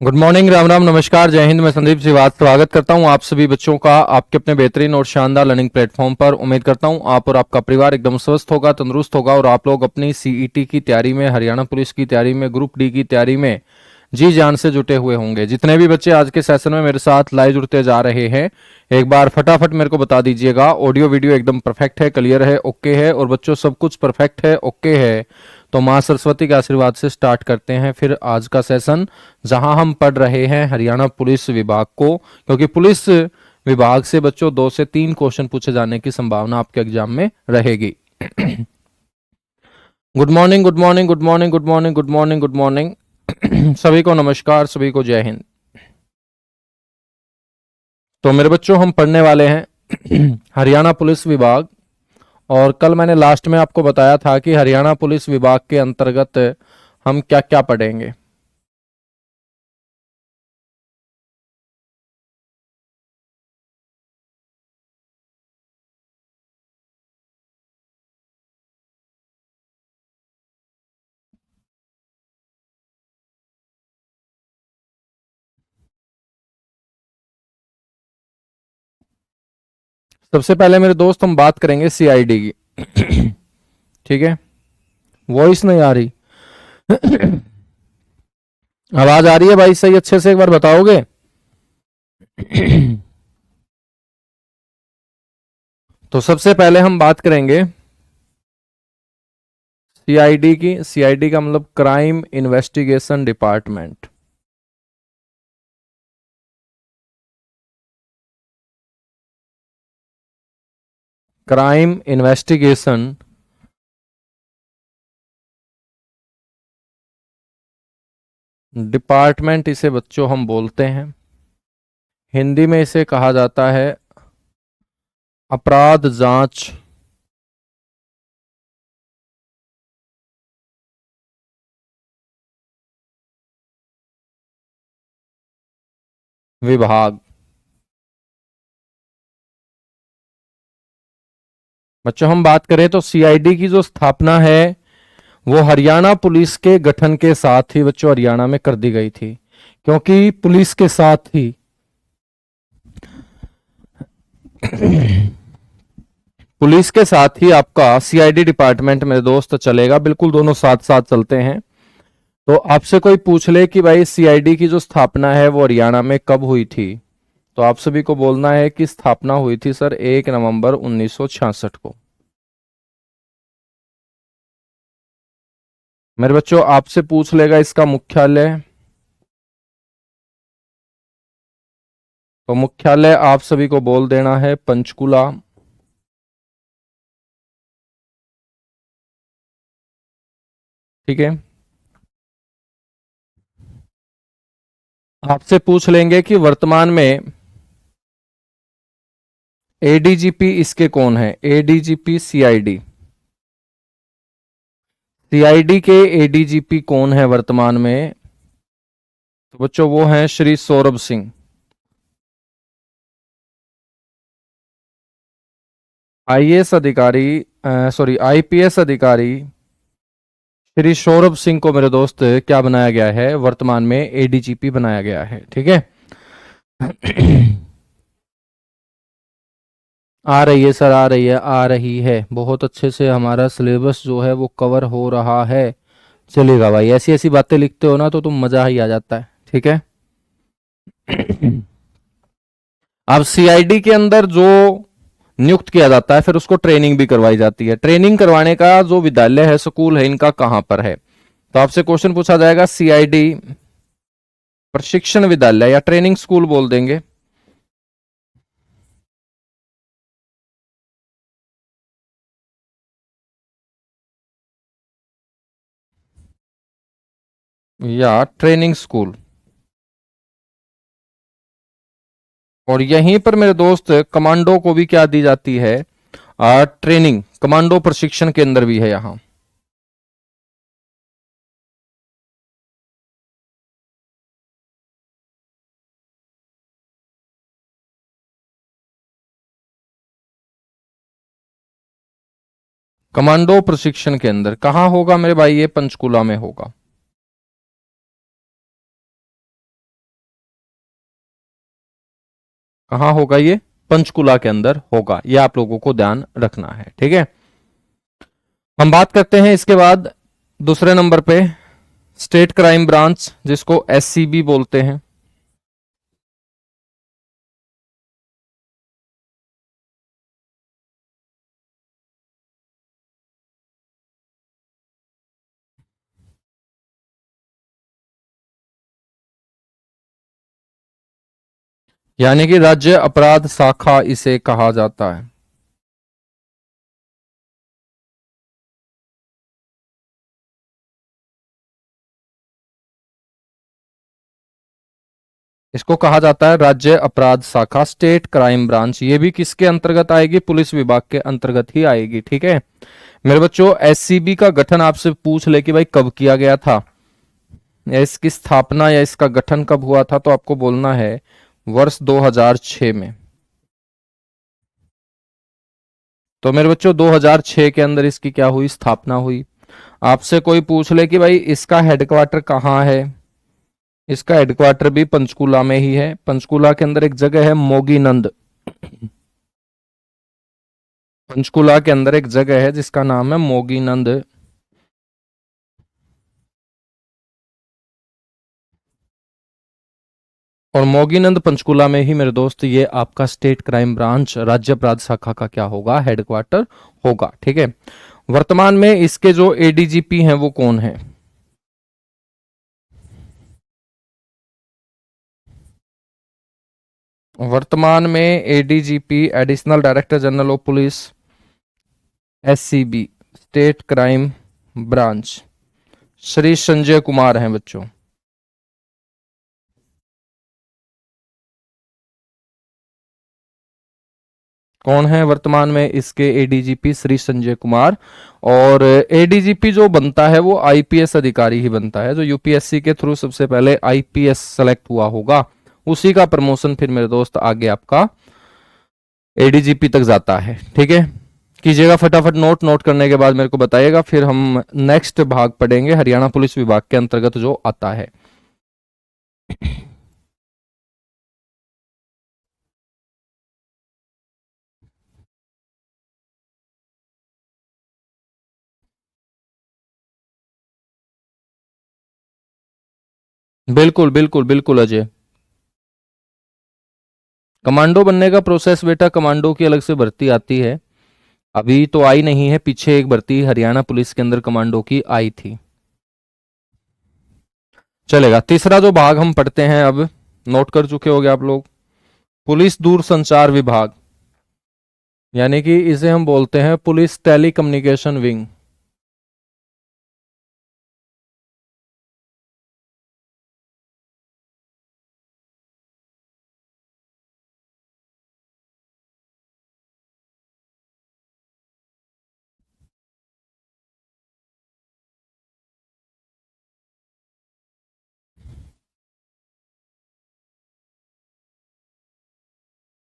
Good morning, Ram Ram, नमस्कार, जय हिंद। मैं संदीप श्रीवास्तव स्वागत करता हूं आप सभी बच्चों का आपके अपने बेहतरीन और शानदार लर्निंग प्लेटफॉर्म पर। उम्मीद करता हूं आप और आपका परिवार एकदम स्वस्थ होगा, तंदुरुस्त होगा और आप लोग अपनी सीईटी की तैयारी में, हरियाणा पुलिस की तैयारी में, ग्रुप डी की तैयारी में जी जान से जुटे हुए होंगे। जितने भी बच्चे आज के सेशन में मेरे साथ लाइव जुड़ते जा रहे हैं, एक बार फटाफट मेरे को बता दीजिएगा ऑडियो वीडियो एकदम परफेक्ट है, क्लियर है, ओके है। और बच्चों सब कुछ परफेक्ट है, ओके है, तो माँ सरस्वती के आशीर्वाद से स्टार्ट करते हैं फिर आज का सेशन, जहां हम पढ़ रहे हैं हरियाणा पुलिस विभाग को। क्योंकि पुलिस विभाग से बच्चों 2 से 3 क्वेश्चन पूछे जाने की संभावना आपके एग्जाम में रहेगी। Good morning, good morning, good morning, good morning, good morning, good morning. सभी को नमस्कार, सभी को जय हिंद। तो मेरे बच्चों हम पढ़ने वाले हैं हरियाणा पुलिस विभाग। और कल मैंने लास्ट में आपको बताया था कि हरियाणा पुलिस विभाग के अंतर्गत हम क्या क्या पढ़ेंगे। सबसे पहले मेरे दोस्त हम बात करेंगे सीआईडी की। ठीक है, वॉइस नहीं आ रही? आवाज आ रही है भाई? सही अच्छे से एक बार बताओगे? तो सबसे पहले हम बात करेंगे सीआईडी की। सीआईडी का मतलब crime investigation department. Crime investigation department इसे बच्चों हम बोलते हैं। हिंदी में इसे कहा जाता है अपराध जांच विभाग। बच्चों हम बात करें तो सीआईडी की जो स्थापना है वो हरियाणा पुलिस के गठन के साथ ही बच्चों हरियाणा में कर दी गई थी। क्योंकि पुलिस के साथ ही पुलिस के साथ ही आपका सीआईडी डिपार्टमेंट मेरे दोस्त चलेगा। बिल्कुल दोनों साथ साथ चलते हैं। तो आपसे कोई पूछ ले कि भाई सीआईडी की जो स्थापना है वो हरियाणा में कब हुई थी, तो आप सभी को बोलना है कि स्थापना हुई थी सर 1 नवंबर 1966 को। मेरे बच्चों आपसे पूछ लेगा इसका मुख्यालय, तो मुख्यालय आप सभी को बोल देना है पंचकुला। ठीक है, आपसे पूछ लेंगे कि वर्तमान में एडीजीपी इसके कौन है। एडीजीपी सीआईडी, सीआईडी के एडीजीपी कौन है वर्तमान में? तो बच्चों वो हैं श्री सौरभ सिंह। आईएएस अधिकारी, सॉरी आईपीएस अधिकारी श्री सौरभ सिंह को मेरे दोस्त क्या बनाया गया है? वर्तमान में एडीजीपी बनाया गया है। ठीक है। आ रही है सर, आ रही है, आ रही है। बहुत अच्छे से हमारा सिलेबस जो है वो कवर हो रहा है। चलेगा भाई, ऐसी ऐसी बातें लिखते हो ना तो तुम मजा ही आ जाता है। ठीक है। अब सीआईडी के अंदर जो नियुक्त किया जाता है फिर उसको ट्रेनिंग भी करवाई जाती है। ट्रेनिंग करवाने का जो विद्यालय है, स्कूल है, इनका कहां पर है? तो आपसे क्वेश्चन पूछा जाएगा सीआईडी प्रशिक्षण विद्यालय या ट्रेनिंग स्कूल बोल देंगे। या ट्रेनिंग स्कूल। और यहीं पर मेरे दोस्त कमांडो को भी क्या दी जाती है? ट्रेनिंग, कमांडो प्रशिक्षण केंद्र भी है यहां। कमांडो प्रशिक्षण केंद्र कहां होगा मेरे भाई? ये पंचकुला में होगा। कहाँ होगा ये? पंचकुला के अंदर होगा, ये आप लोगों को ध्यान रखना है, ठीक है। हम बात करते हैं इसके बाद दूसरे नंबर पे, स्टेट क्राइम ब्रांच, जिसको एससीबी बोलते हैं। यानी कि राज्य अपराध शाखा इसे कहा जाता है। इसको कहा जाता है राज्य अपराध शाखा, स्टेट क्राइम ब्रांच। ये भी किसके अंतर्गत आएगी? पुलिस विभाग के अंतर्गत ही आएगी, ठीक है मेरे बच्चों। एससीबी का गठन आपसे पूछ ले कि भाई कब किया गया था, या इसकी स्थापना या इसका गठन कब हुआ था, तो आपको बोलना है वर्ष 2006 में। तो मेरे बच्चों 2006 के अंदर इसकी क्या हुई? स्थापना हुई। आपसे कोई पूछ ले कि भाई इसका हेडक्वार्टर कहाँ है, इसका हेडक्वार्टर भी पंचकुला में ही है। पंचकुला के अंदर एक जगह है मोगीनंद। पंचकुला के अंदर एक जगह है जिसका नाम है मोगीनंद। और मोगीनंद पंचकुला में ही मेरे दोस्त ये आपका स्टेट क्राइम ब्रांच, राज्य अपराध शाखा का क्या होगा? हेडक्वार्टर होगा, ठीक है। वर्तमान में इसके जो एडीजीपी हैं वो कौन है? वर्तमान में ADGP, additional director general of police, SCB, state crime branch, Shri Sanjay Kumar हैं बच्चों। कौन है वर्तमान में इसके एडीजीपी? श्री संजय कुमार। और एडीजीपी जो बनता है वो आईपीएस अधिकारी ही बनता है, जो यूपीएससी के थ्रू सबसे पहले आईपीएस सेलेक्ट हुआ होगा, उसी का प्रमोशन फिर मेरे दोस्त आगे आपका एडीजीपी तक जाता है, ठीक है। कीजिएगा फटाफट नोट, नोट करने के बाद मेरे को बताइएगा, फिर हम नेक्स्ट भाग पढ़ेंगे हरियाणा पुलिस विभाग के अंतर्गत जो आता है। बिल्कुल बिल्कुल बिल्कुल अजय। कमांडो बनने का प्रोसेस बेटा, कमांडो की अलग से भर्ती आती है, अभी तो आई नहीं है, पीछे एक भर्ती हरियाणा पुलिस के अंदर कमांडो की आई थी। चलेगा। तीसरा जो भाग हम पढ़ते हैं अब, नोट कर चुके होंगे आप लोग, पुलिस दूरसंचार विभाग, यानी कि इसे हम बोलते हैं police telecommunication wing.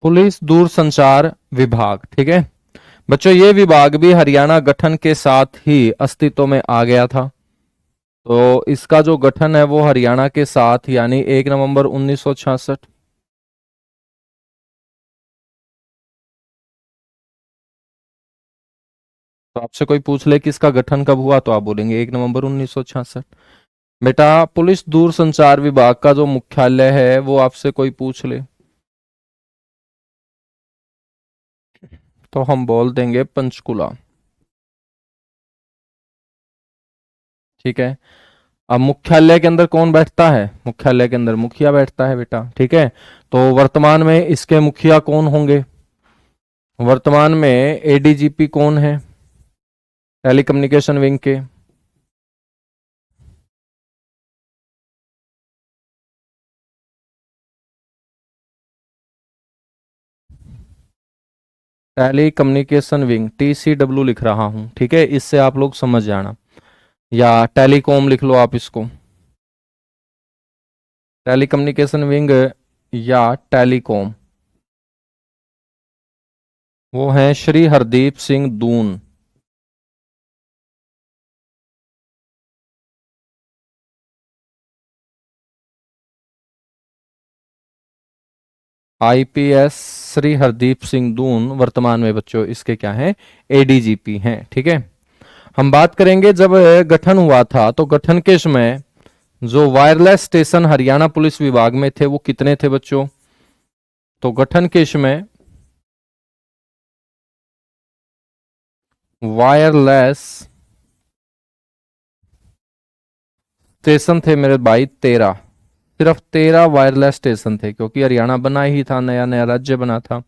Police दूरसंचार विभाग, ठीक है बच्चों। ये विभाग भी हरियाणा गठन के साथ ही अस्तित्व में आ गया था। तो इसका जो गठन है वो हरियाणा के साथ, यानी 1 नवंबर 1966। तो आपसे कोई पूछ ले कि इसका गठन कब हुआ, तो आप बोलेंगे 1 नवंबर 1966। बेटा पुलिस दूरसंचार विभाग का जो मुख्यालय है वो आपसे कोई पूछ ले तो हम बोल देंगे पंचकुला, ठीक है। अब मुख्यालय के अंदर कौन बैठता है? मुख्यालय के अंदर मुखिया बैठता है बेटा, ठीक है। तो वर्तमान में इसके मुखिया कौन होंगे? वर्तमान में एडीजीपी कौन है टेलीकम्युनिकेशन विंग के? टेली कम्युनिकेशन विंग, टीसीडब्ल्यू लिख रहा हूं, ठीक है, इससे आप लोग समझ जाना, या टेलीकॉम लिख लो आप इसको, टेली कम्युनिकेशन विंग या टेलीकॉम। वो हैं श्री हरदीप सिंह दून। आईपीएस श्री हरदीप सिंह दून वर्तमान में बच्चों इसके क्या हैं, एडीजीपी हैं। ठीक है, हम बात करेंगे जब गठन हुआ था तो गठन के समय जो वायरलेस स्टेशन हरियाणा पुलिस विभाग में थे वो कितने थे बच्चों? तो गठन के समय वायरलेस स्टेशन थे मेरे भाई 13, सिर्फ 13 वायरलेस स्टेशन थे, क्योंकि हरियाणा बना ही था, नया नया राज्य बना था।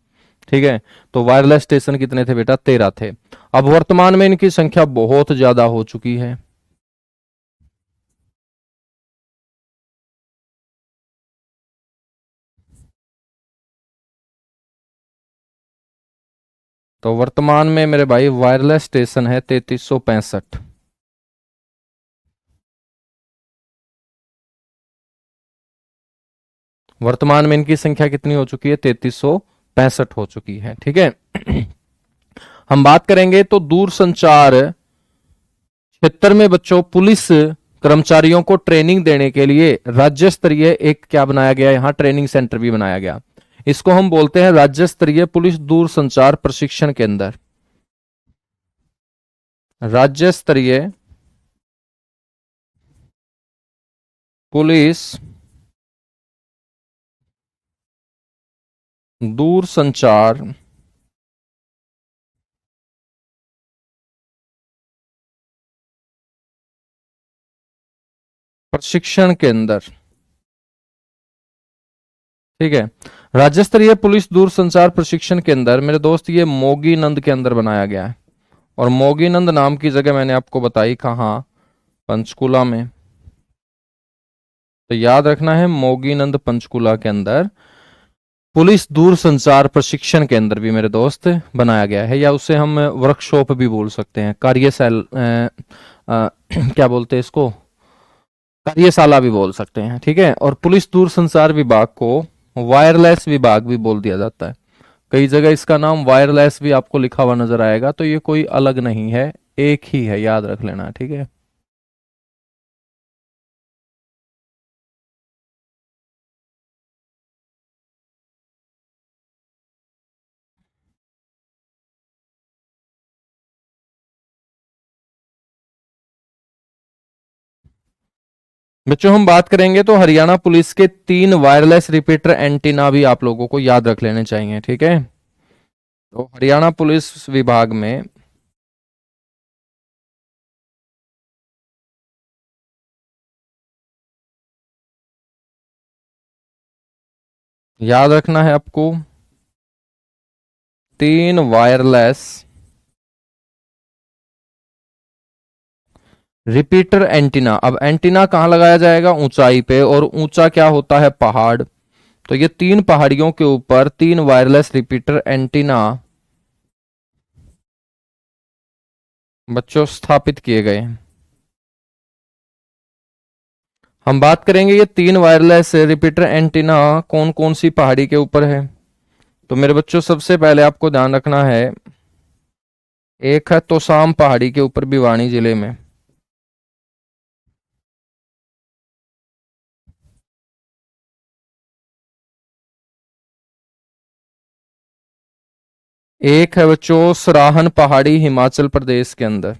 ठीक है, तो वायरलेस स्टेशन कितने थे बेटा? 13 थे। अब वर्तमान में इनकी संख्या बहुत ज्यादा हो चुकी है। तो वर्तमान में मेरे भाई वायरलेस स्टेशन है 3365। वर्तमान में इनकी संख्या कितनी हो चुकी है? 3365 हो चुकी है। ठीक है, हम बात करेंगे तो दूरसंचार क्षेत्र में बच्चों पुलिस कर्मचारियों को ट्रेनिंग देने के लिए राज्य स्तरीय एक क्या बनाया गया, यहां ट्रेनिंग सेंटर भी बनाया गया। इसको हम बोलते हैं राज्य स्तरीय पुलिस दूरसंचार प्रशिक्षण केंद्र। राज्य स्तरीय पुलिस दूरसंचार प्रशिक्षण केंद्र। ठीक है, राज्य स्तरीय पुलिस दूरसंचार प्रशिक्षण केंद्र मेरे दोस्त ये मोगीनंद के अंदर बनाया गया है। और मोगीनंद नाम की जगह मैंने आपको बताई कहाँ? पंचकुला में। तो याद रखना है मोगीनंद पंचकुला के अंदर पुलिस दूरसंचार प्रशिक्षण केंद्र भी मेरे दोस्त बनाया गया है, या उसे हम वर्कशॉप भी बोल सकते हैं, क्या बोलते हैं इसको, कार्यशाला भी बोल सकते हैं। ठीक है, और पुलिस दूरसंचार विभाग को वायरलेस विभाग भी बोल दिया जाता है। कई जगह इसका नाम वायरलेस भी आपको लिखा हुआ नजर आएगा, तो ये कोई अलग नहीं है, एक ही है, याद रख लेना। ठीक है, बच्चों हम बात करेंगे तो हरियाणा पुलिस के 3 वायरलेस रिपीटर एंटीना भी आप लोगों को याद रख लेने चाहिए। ठीक है, तो हरियाणा पुलिस विभाग में याद रखना है आपको 3 वायरलेस रिपीटर एंटीना। अब एंटीना कहां लगाया जाएगा? ऊंचाई पे, और ऊंचा क्या होता है? पहाड़। तो ये 3 पहाड़ियों के ऊपर 3 वायरलेस रिपीटर एंटीना बच्चों स्थापित किए गए हैं। हम बात करेंगे ये 3 वायरलेस रिपीटर एंटीना कौन कौन सी पहाड़ी के ऊपर है। तो मेरे बच्चों सबसे पहले आपको ध्यान रखना है, एक है तोसाम पहाड़ी के ऊपर भिवानी जिले में, एक है बच्चों सराहन पहाड़ी हिमाचल प्रदेश के अंदर,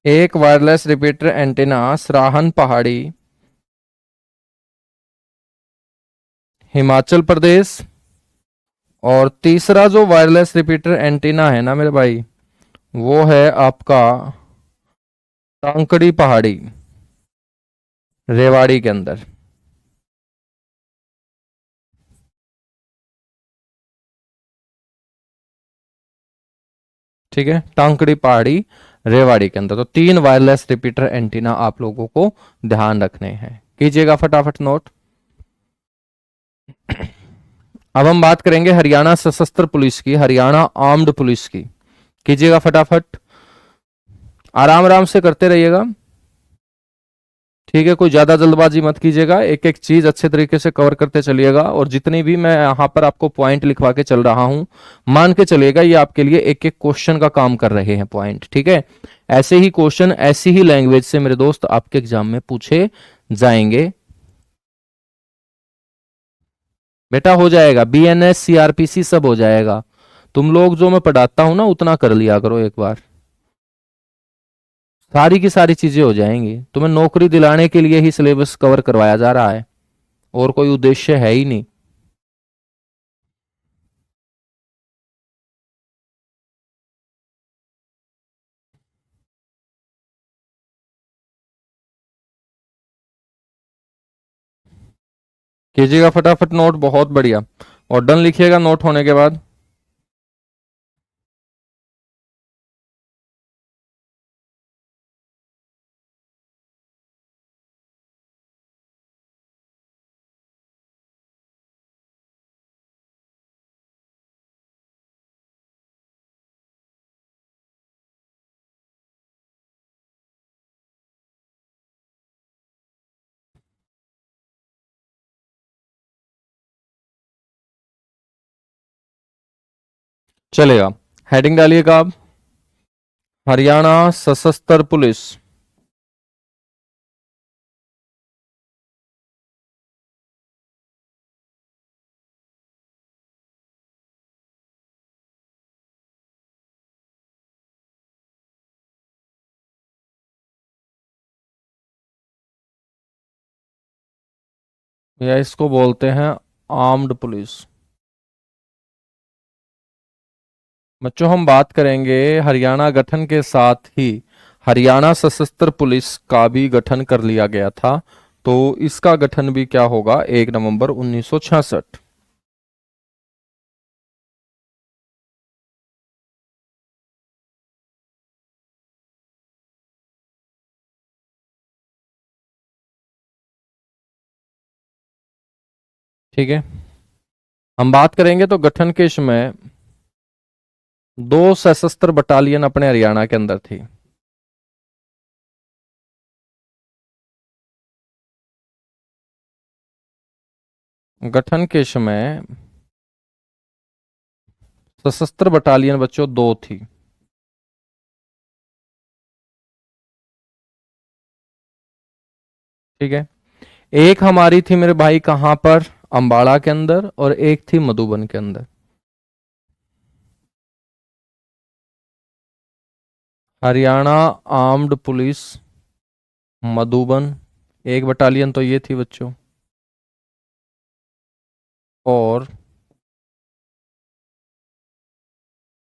एक वायरलेस रिपीटर एंटीना सराहन पहाड़ी हिमाचल प्रदेश। और तीसरा जो वायरलेस रिपीटर एंटीना है ना मेरे भाई, वो है आपका टांकड़ी पहाड़ी रेवाड़ी के अंदर। ठीक है, टांकड़ी पहाड़ी रेवाड़ी के अंदर। तो 3 वायरलेस रिपीटर एंटीना आप लोगों को ध्यान रखने हैं, कीजिएगा फटाफट नोट। अब हम बात करेंगे हरियाणा सशस्त्र पुलिस की, हरियाणा आर्म्ड पुलिस की, कीजिएगा फटाफट, आराम आराम से करते रहिएगा। ठीक है, कोई ज्यादा जल्दबाजी मत कीजिएगा, एक एक चीज अच्छे तरीके से कवर करते चलिएगा। और जितनी भी मैं यहाँ पर आपको पॉइंट लिखवा के चल रहा हूं, मान के चलिएगा ये आपके लिए एक एक क्वेश्चन का काम कर रहे हैं पॉइंट। ठीक है, ऐसे ही क्वेश्चन ऐसी ही लैंग्वेज से मेरे दोस्त आपके एग्जाम में पूछे जाएंगे। बेटा हो जाएगा, बीएनएस सीआरपीसी सब हो जाएगा। तुम लोग जो मैं पढ़ाता हूं ना उतना कर लिया करो एक बार, सारी की सारी चीजें हो जाएंगी। तुम्हें नौकरी दिलाने के लिए ही सिलेबस कवर करवाया जा रहा है, और कोई उद्देश्य है ही नहीं। कीजिएगा फटाफट नोट, बहुत बढ़िया। और डन लिखिएगा नोट होने के बाद। चलेगा, हेडिंग डालिएगा आप, हरियाणा सशस्त्र पुलिस। या इसको बोलते हैं आर्म्ड पुलिस। बच्चों हम बात करेंगे हरियाणा गठन के साथ ही हरियाणा सशस्त्र पुलिस का भी गठन कर लिया गया था। तो इसका गठन भी क्या होगा, 1 नवंबर 1966। ठीक है, हम बात करेंगे तो गठन के समय 2 सशस्त्र बटालियन अपने हरियाणा के अंदर थी। गठन के समय सशस्त्र बटालियन बच्चों 2 थी। ठीक है, एक हमारी थी मेरे भाई कहां पर, अंबाला के अंदर, और एक थी मधुबन के अंदर। हरियाणा आर्म्ड पुलिस मधुबन, एक बटालियन तो ये थी बच्चों, और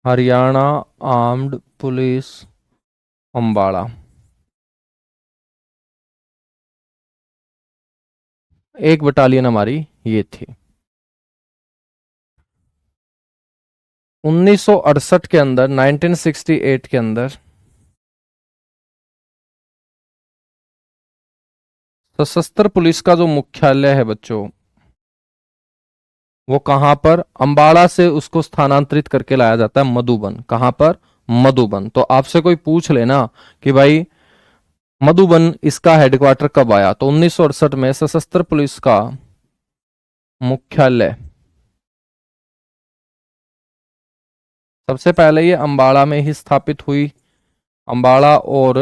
हरियाणा आर्म्ड पुलिस अंबाला, एक बटालियन हमारी ये थी। 1968 के अंदर, 1968 के अंदर सशस्त्र पुलिस का जो मुख्यालय है बच्चों, वो कहां पर, अंबाला से उसको स्थानांतरित करके लाया जाता है मधुबन। कहां पर, मधुबन। तो आपसे कोई पूछ लेना कि भाई मधुबन इसका हेडक्वार्टर कब आया, तो 1968 में सशस्त्र पुलिस का मुख्यालय सबसे पहले ये अंबाला में ही स्थापित हुई, अंबाला और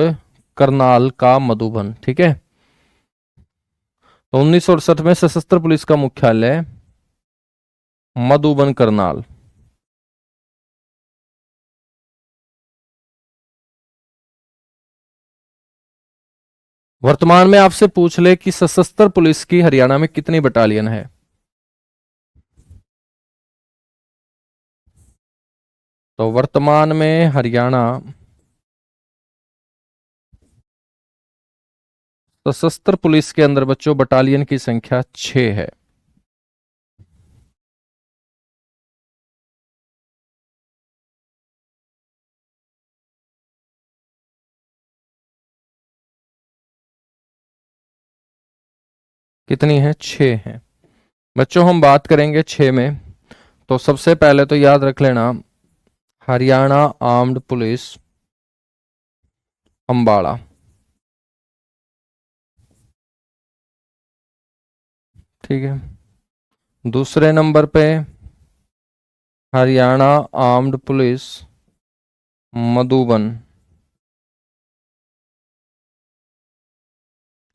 करनाल का मधुबन। ठीक है, तो 1968 में सशस्त्र पुलिस का मुख्यालय मधुबन करनाल। वर्तमान में आपसे पूछ ले कि सशस्त्र पुलिस की हरियाणा में कितनी बटालियन है, तो वर्तमान में हरियाणा सशस्त्र पुलिस के अंदर बच्चों बटालियन की संख्या 6 है। कितनी है, 6 है बच्चों। हम बात करेंगे 6 में, तो सबसे पहले तो याद रख लेना हरियाणा आर्म्ड पुलिस अंबाला। ठीक है। दूसरे नंबर पे हरियाणा आर्म्ड पुलिस मधुबन।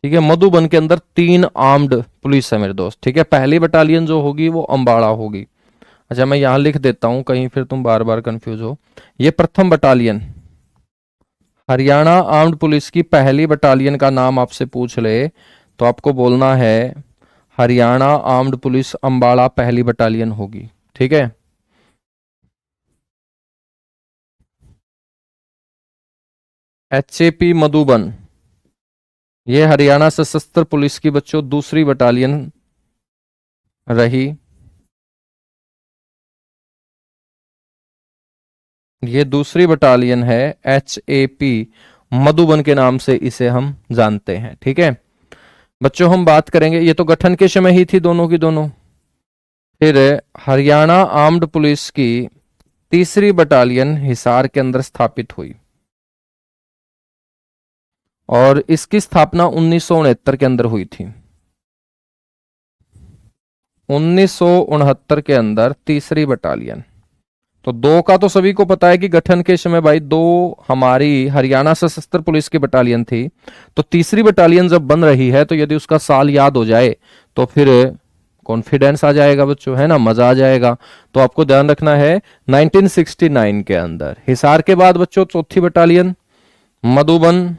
ठीक है, मधुबन के अंदर 3 आर्म्ड पुलिस है मेरे दोस्त। ठीक है, पहली बटालियन जो होगी वो अंबाड़ा होगी। अच्छा, मैं यहां लिख देता हूं, कहीं फिर तुम बार बार कंफ्यूज हो। ये प्रथम बटालियन, हरियाणा आर्म्ड पुलिस की पहली बटालियन का नाम आपसे पूछ ले तो आपको बोलना है हरियाणा आर्म्ड पुलिस अंबाड़ा पहली बटालियन होगी। ठीक है। एचएपी मधुबन, ये हरियाणा सशस्त्र पुलिस की बच्चों दूसरी बटालियन रही। ये दूसरी बटालियन है, एचएपी मधुबन के नाम से इसे हम जानते हैं। ठीक है बच्चों, हम बात करेंगे, ये तो गठन के समय ही थी दोनों की दोनों। फिर हरियाणा आर्म्ड पुलिस की तीसरी बटालियन हिसार के अंदर स्थापित हुई और इसकी स्थापना 1969 के अंदर हुई थी। 1969 के अंदर तीसरी बटालियन। तो दो का तो सभी को पता है कि गठन के समय भाई दो हमारी हरियाणा सशस्त्र पुलिस की बटालियन थी। तो तीसरी बटालियन जब बन रही है तो यदि उसका साल याद हो जाए तो फिर कॉन्फिडेंस आ जाएगा बच्चों, है ना, मजा आ जाएगा। तो आपको ध्यान रखना है 1969 के अंदर हिसार के बाद बच्चों चौथी बटालियन मधुबन।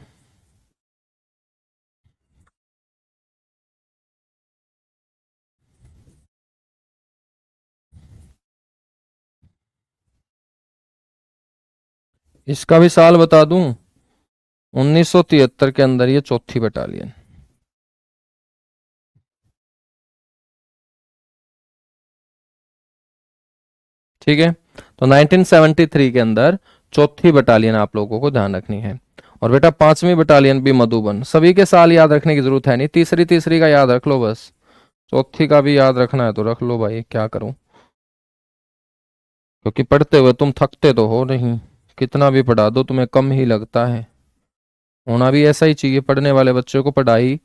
इसका भी साल बता दूं, 1973 के अंदर ये चौथी बटालियन। ठीक है, तो 1973 के अंदर चौथी बटालियन आप लोगों को ध्यान रखनी है। और बेटा पांचवी बटालियन भी मधुबन। सभी के साल याद रखने की जरूरत है नहीं, तीसरी तीसरी का याद रख लो बस। चौथी का भी याद रखना है तो रख लो भाई, क्या करूं, क्योंकि पढ़ते हुए तुम थकते तो हो नहीं, कितना भी पढ़ा दो तुम्हें कम ही लगता है। होना भी ऐसा ही चाहिए, पढ़ने वाले बच्चों को पढ़ाई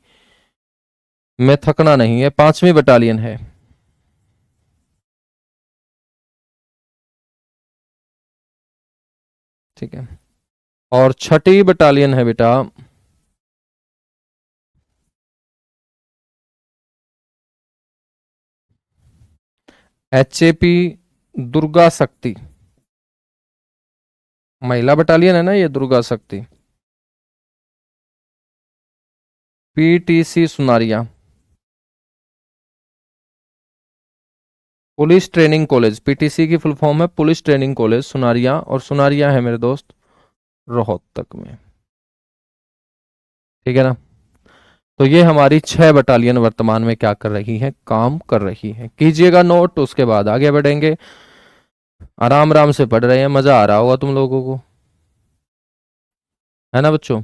में थकना नहीं है। पांचवी बटालियन है। ठीक है, और छठी बटालियन है बेटा एचएपी दुर्गा शक्ति। महिला बटालियन है ना ये दुर्गा शक्ति। PTC Sunaria, police training college. PTC की फुल फॉर्म है पुलिस ट्रेनिंग कॉलेज सुनारिया, और सुनारिया है मेरे दोस्त रोहतक में। ठीक है ना। तो ये हमारी 6 बटालियन वर्तमान में क्या कर रही है, काम कर रही है। कीजिएगा नोट, उसके बाद आगे बढ़ेंगे। आराम आराम से पढ़ रहे हैं, मजा आ रहा होगा तुम लोगों को, है ना बच्चों।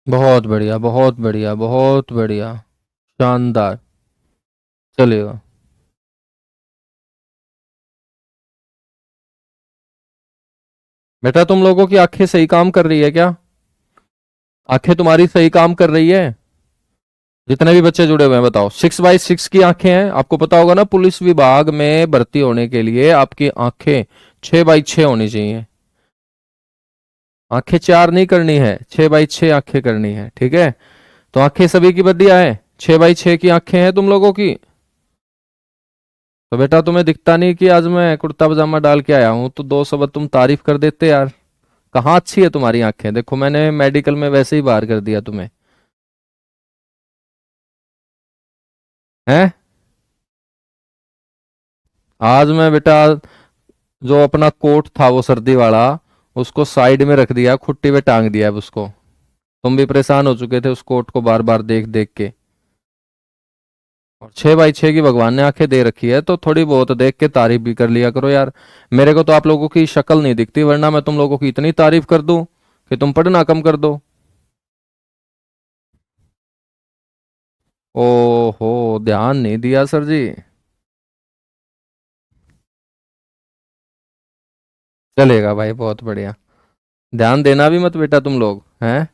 बहुत बढ़िया, बहुत बढ़िया, बहुत बढ़िया, शानदार, चलेगा। बेटा तुम लोगों की आंखें सही काम कर रही है क्या? आंखें तुम्हारी सही काम कर रही है? जितने भी बच्चे जुड़े हुए हैं बताओ। 6x6 की आंखें हैं, आपको पता होगा ना, पुलिस विभाग में भर्ती होने के लिए आपकी आंखें 6x6 होनी चाहिए। आंखें 4 नहीं करनी है, 6x6 आंखें करनी है। ठीक है, तो आंखें सभी की बढ़िया है, 6x6 की आंखें हैं तुम लोगों की। तो बेटा तुम्हें दिखता नहीं कि आज मैं कुर्ता पजामा डाल के आया हूं, तो 2 शब्द तुम तारीफ कर देते यार। कहाँ अच्छी है तुम्हारी आंखें, देखो मैंने मेडिकल में वैसे ही बाहर कर दिया तुम्हें, हैं। आज मैं बेटा जो अपना कोट था वो सर्दी वाला, उसको साइड में रख दिया, खुट्टी पे टांग दिया है उसको। तुम भी परेशान हो चुके थे उस कोट को बार बार देख देख के। और 6x6 की भगवान ने आंखें दे रखी है, तो थोड़ी बहुत देख के तारीफ भी कर लिया करो यार। मेरे को तो आप लोगों की शक्ल नहीं दिखती, वरना मैं तुम लोगों की इतनी तारीफ कर दूं कि तुम पढ़ना कम कर दो। ओहो, ध्यान नहीं दिया सर जी। चलेगा भाई, बहुत बढ़िया। ध्यान देना भी मत बेटा तुम लोग हैं।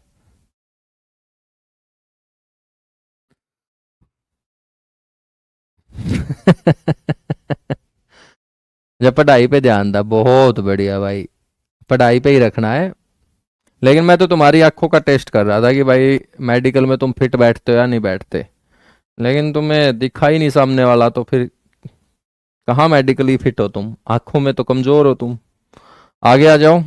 जब पढ़ाई पे ध्यान था, बहुत बढ़िया भाई। पढ़ाई पे ही रखना है। लेकिन मैं तो तुम्हारी आंखों का टेस्ट कर रहा था कि भाई मेडिकल में तुम फिट बैठते हो या नहीं बैठते। लेकिन तुम्हें दिखा ही नहीं सामने वाला, तो फिर कहाँ मेडिकली फिट हो तुम, आंखों में तो कमजोर हो तुम। आगे आ जाओ।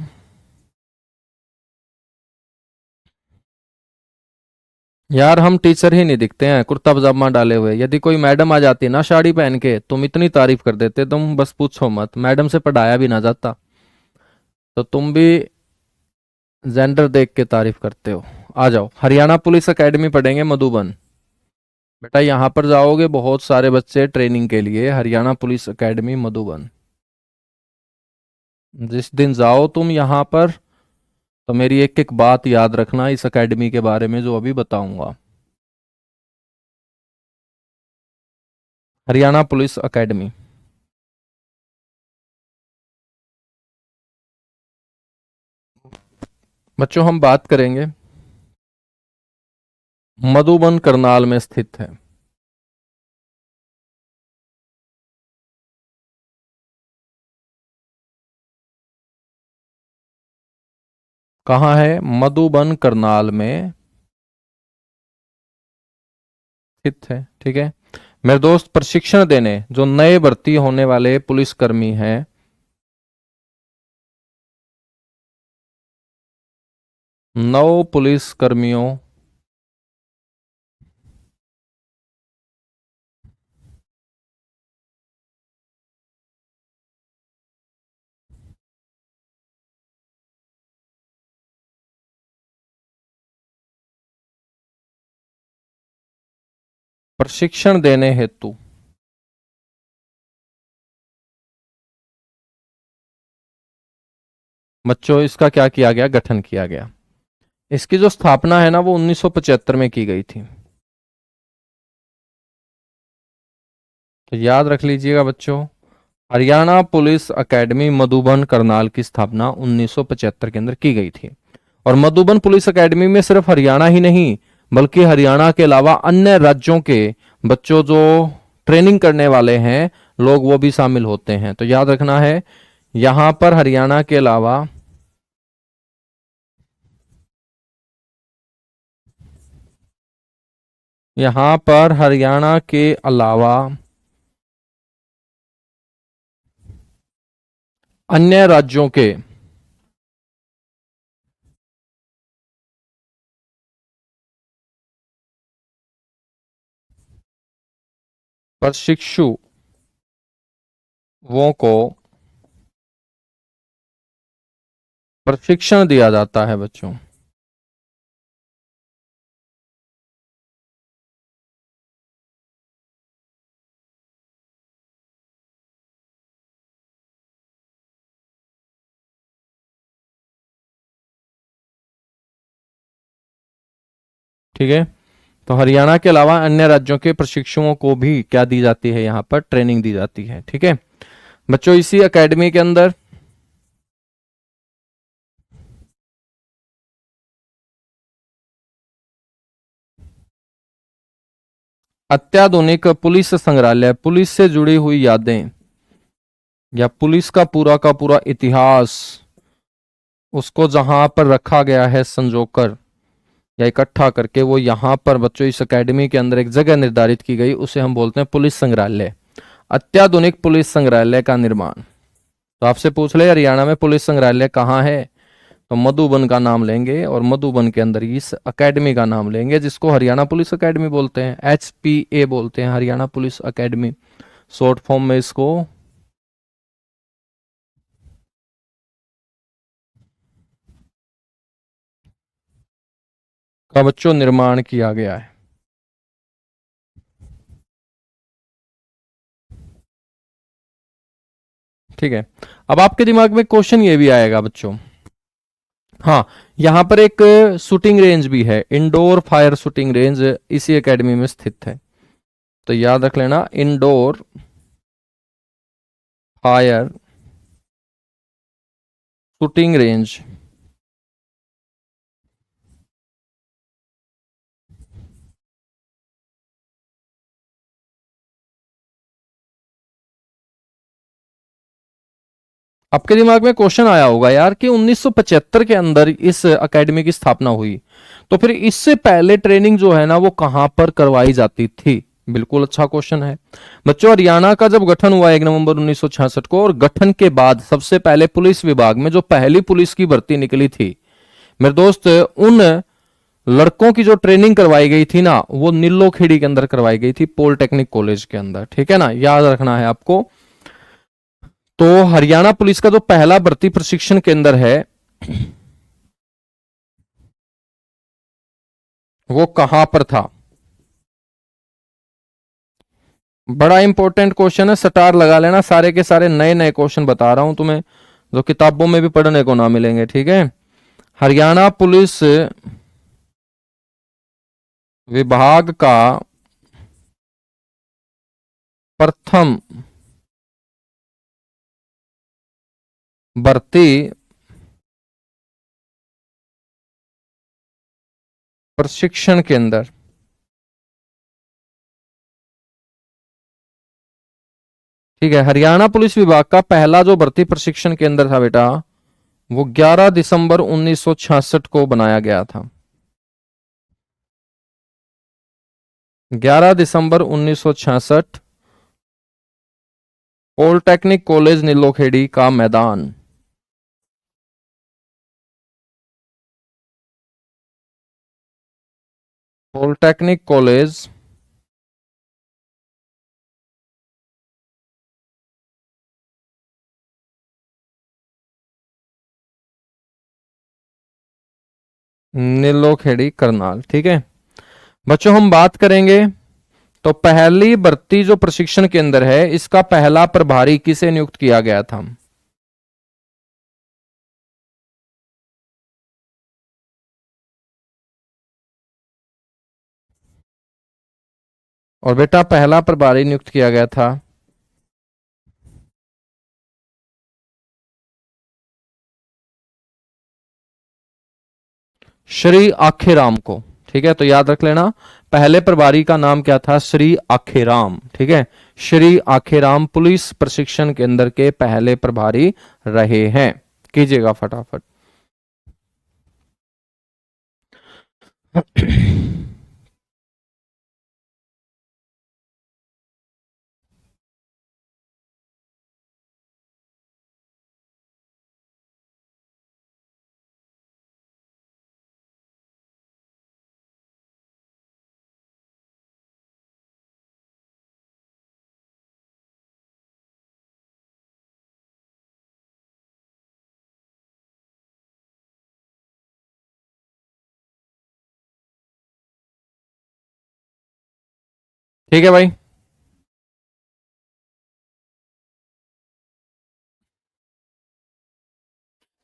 यार हम टीचर ही नहीं दिखते हैं कुर्ता पजामा डाले हुए। यदि कोई मैडम आ जाती ना साड़ी पहन के, तुम इतनी तारीफ कर देते, तुम बस पूछो मत, मैडम से पढ़ाया भी ना जाता। तो तुम भी जेंडर देख के तारीफ करते हो। आ जाओ, हरियाणा पुलिस एकेडमी पढ़ेंगे मधुबन। बेटा यहाँ पर जाओगे बहुत सारे बच्चे ट्रेनिंग के लिए, हरियाणा पुलिस एकेडमी मधुबन। जिस दिन जाओ तुम यहाँ पर, तो मेरी एक एक बात याद रखना इस एकेडमी के बारे में जो अभी बताऊंगा। Haryana police academy. बच्चों हम बात करेंगे, मधुबन करनाल में स्थित है। कहाँ है? मधुबन करनाल में स्थित है। ठीक है मेरे दोस्त, प्रशिक्षण देने जो नए भर्ती होने वाले पुलिसकर्मी हैं, नौ पुलिस कर्मियों प्रशिक्षण देने हेतु बच्चों इसका क्या किया गया, गठन किया गया। इसकी जो स्थापना है ना, वो 1975 में की गई थी। तो याद रख लीजिएगा बच्चों, हरियाणा पुलिस एकेडमी मधुबन करनाल की स्थापना 1975 के अंदर की गई थी। और मधुबन पुलिस एकेडमी में सिर्फ हरियाणा ही नहीं, बल्कि हरियाणा के अलावा अन्य राज्यों के बच्चों जो ट्रेनिंग करने वाले हैं लोग, वो भी शामिल होते हैं। तो याद रखना है, यहां पर हरियाणा के अलावा, यहां पर हरियाणा के अलावा अन्य राज्यों के प्रशिक्षुओं को प्रशिक्षण दिया जाता है बच्चों। ठीक है, तो हरियाणा के अलावा अन्य राज्यों के प्रशिक्षुओं को भी क्या दी जाती है, यहां पर ट्रेनिंग दी जाती है। ठीक है बच्चों, इसी एकेडमी के अंदर अत्याधुनिक पुलिस संग्रहालय, पुलिस से जुड़ी हुई यादें या पुलिस का पूरा इतिहास, उसको जहां पर रखा गया है संजोकर या इकट्ठा करके, वो यहां पर बच्चों इस एकेडमी के अंदर एक जगह निर्धारित की गई, उसे हम बोलते हैं पुलिस संग्रहालय। अत्याधुनिक पुलिस संग्रहालय का निर्माण। तो आपसे पूछ ले हरियाणा में पुलिस संग्रहालय कहाँ है, तो मधुबन का नाम लेंगे, और मधुबन के अंदर इस एकेडमी का नाम लेंगे जिसको हरियाणा पुलिस एकेडमी बोलते हैं, HPA बोलते हैं, Haryana police academy short form में इसको का बच्चों निर्माण किया गया है। ठीक है, अब आपके दिमाग में क्वेश्चन ये भी आएगा बच्चों, हाँ यहाँ पर एक शूटिंग रेंज भी है, इंडोर फायर शूटिंग रेंज इसी एकेडमी में स्थित है। तो याद रख लेना, इंडोर फायर शूटिंग रेंज। आपके दिमाग में क्वेश्चन आया होगा यार कि 1975 के अंदर इस एकेडमी की स्थापना हुई, तो फिर इससे पहले ट्रेनिंग जो है ना वो कहां पर करवाई जाती थी। बिल्कुल अच्छा क्वेश्चन है बच्चों। हरियाणा का जब गठन हुआ 1 नवंबर 1966 को, और गठन के बाद सबसे पहले पुलिस विभाग में जो पहली पुलिस की भर्ती निकली थी मेरे दोस्त, उन लड़कों की जो ट्रेनिंग करवाई गई थी ना वो नीलोखेड़ी के अंदर करवाई गई थी, पॉलिटेक्निक कॉलेज के अंदर। ठीक है ना, याद रखना है आपको। तो हरियाणा पुलिस का जो पहला भर्ती प्रशिक्षण केंद्र है वो कहां पर था। बड़ा इंपॉर्टेंट क्वेश्चन है, सटार लगा लेना। सारे के सारे नए नए क्वेश्चन बता रहा हूं तुम्हें, जो किताबों में भी पढ़ने को ना मिलेंगे। ठीक है, हरियाणा पुलिस विभाग का प्रथम भर्ती प्रशिक्षण केंद्र, ठीक है, हरियाणा पुलिस विभाग का पहला जो भर्ती प्रशिक्षण केंद्र था बेटा, वो 11 दिसंबर 1966 को बनाया गया था। 11 दिसंबर 1966, पॉलिटेक्निक कॉलेज नीलोखेड़ी का मैदान। Polytechnic college Nilokheri Karnal. ठीक है बच्चों, हम बात करेंगे तो पहली भर्ती जो प्रशिक्षण केंद्र है इसका पहला प्रभारी किसे नियुक्त किया गया था। और बेटा पहला प्रभारी नियुक्त किया गया था श्री आखेराम को। ठीक है, तो याद रख लेना, पहले प्रभारी का नाम क्या था, श्री आखेराम। ठीक है, श्री आखेराम पुलिस प्रशिक्षण केंद्र के पहले प्रभारी रहे हैं। कीजिएगा फटाफट। ठीक है भाई,